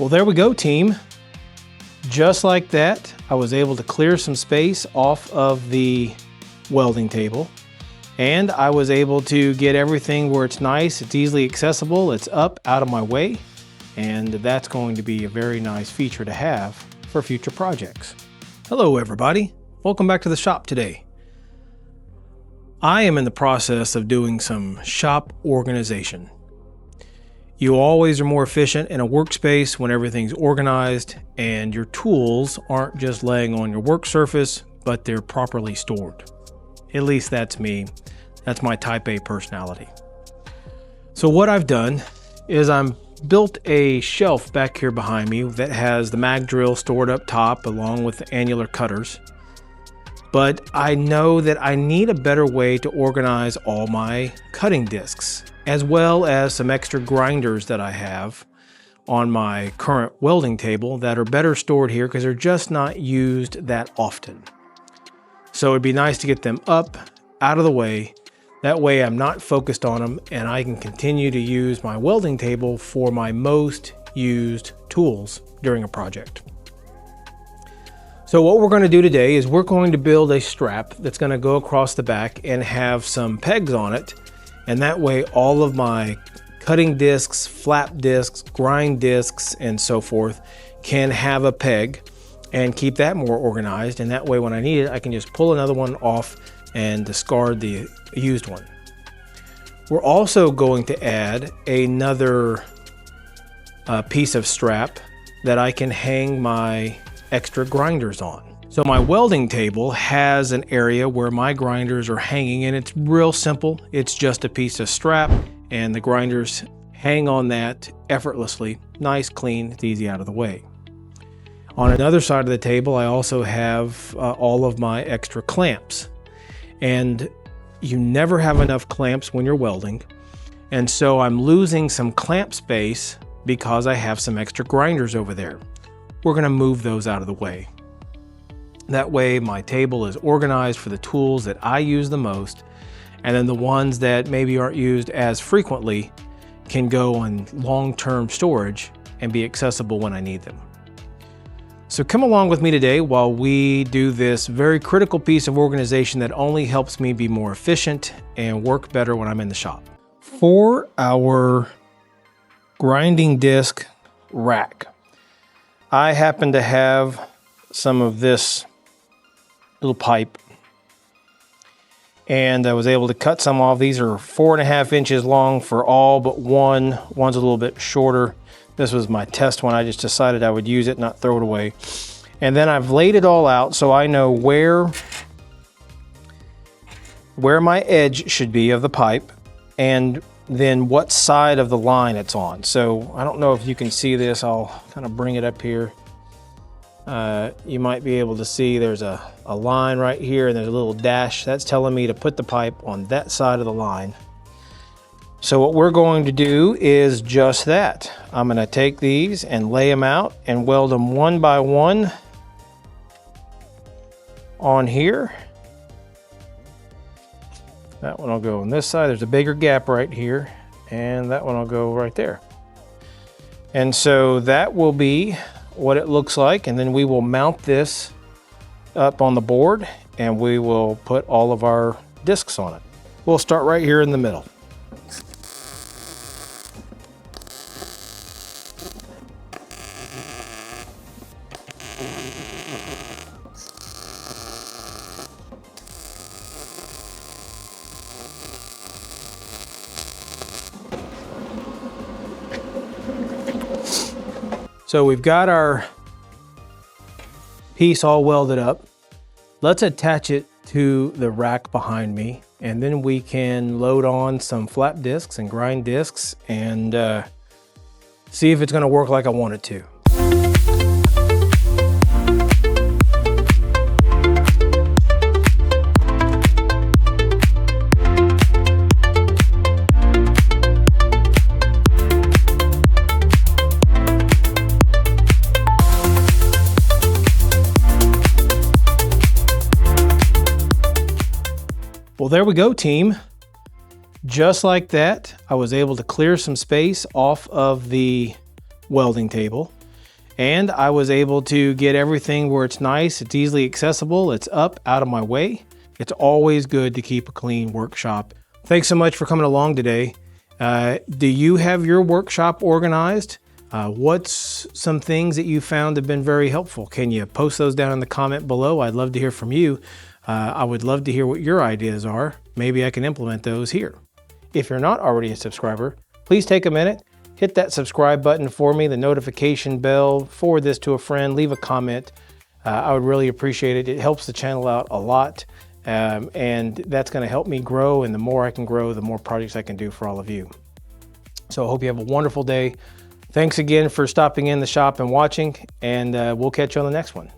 Well, there we go, team. Just like that, I was able to clear some space off of the welding table, and I was able to get everything where it's nice, it's easily accessible, it's up out of my way, and that's going to be a very nice feature to have for future projects. Hello everybody, welcome back to the shop today. I am in the process of doing some shop organization. You always are more efficient in a workspace when everything's organized and your tools aren't just laying on your work surface, but they're properly stored. At least that's me. That's my type A personality. So what I've done is I'm built a shelf back here behind me that has the mag drill stored up top along with the annular cutters. But I know that I need a better way to organize all my cutting discs, as well as some extra grinders that I have on my current welding table that are better stored here because they're just not used that often. So it'd be nice to get them up, out of the way. That way I'm not focused on them and I can continue to use my welding table for my most used tools during a project. So what we're going to do today is we're going to build a strap that's going to go across the back and have some pegs on it. And that way all of my cutting discs, flap discs, grind discs, and so forth can have a peg and keep that more organized. And that way when I need it, I can just pull another one off and discard the used one. We're also going to add another piece of strap that I can hang my extra grinders on. So my welding table has an area where my grinders are hanging, and it's real simple. It's just a piece of strap and the grinders hang on that effortlessly. Nice, clean, it's easy out of the way. On another side of the table, I also have all of my extra clamps. And you never have enough clamps when you're welding. And so I'm losing some clamp space because I have some extra grinders over there. We're going to move those out of the way. That way my table is organized for the tools that I use the most, and then the ones that maybe aren't used as frequently can go on long-term storage and be accessible when I need them. So come along with me today while we do this very critical piece of organization that only helps me be more efficient and work better when I'm in the shop. For our grinding disc rack, I happen to have some of this little pipe, and I was able to cut some off. These are 4.5 inches long for all but one. One's a little bit shorter. This was my test one. I just decided I would use it, not throw it away. And then I've laid it all out so I know where my edge should be of the pipe and then what side of the line it's on. So I don't know if you can see this. I'll kind of bring it up here. You might be able to see there's a line right here and there's a little dash. That's telling me to put the pipe on that side of the line. So what we're going to do is just that. I'm going to take these and lay them out and weld them one by one on here. That one will go on this side. There's a bigger gap right here, and that one will go right there. And so that will be what it looks like, and then we will mount this up on the board and we will put all of our discs on it. We'll start right here in the middle. So we've got our piece all welded up. Let's attach it to the rack behind me, and then we can load on some flap discs and grind discs and see if it's going to work like I want it to. Well, there we go, team. Just like that, I was able to clear some space off of the welding table. And I was able to get everything where it's nice, it's easily accessible, it's up, out of my way. It's always good to keep a clean workshop. Thanks so much for coming along today. Do you have your workshop organized? What's some things that you found have been very helpful? Can you post those down in the comment below? I'd love to hear from you. I would love to hear what your ideas are. Maybe I can implement those here. If you're not already a subscriber, please take a minute, hit that subscribe button for me, the notification bell, forward this to a friend, leave a comment. I would really appreciate it. It helps the channel out a lot. And that's going to help me grow. And the more I can grow, the more projects I can do for all of you. So I hope you have a wonderful day. Thanks again for stopping in the shop and watching, and we'll catch you on the next one.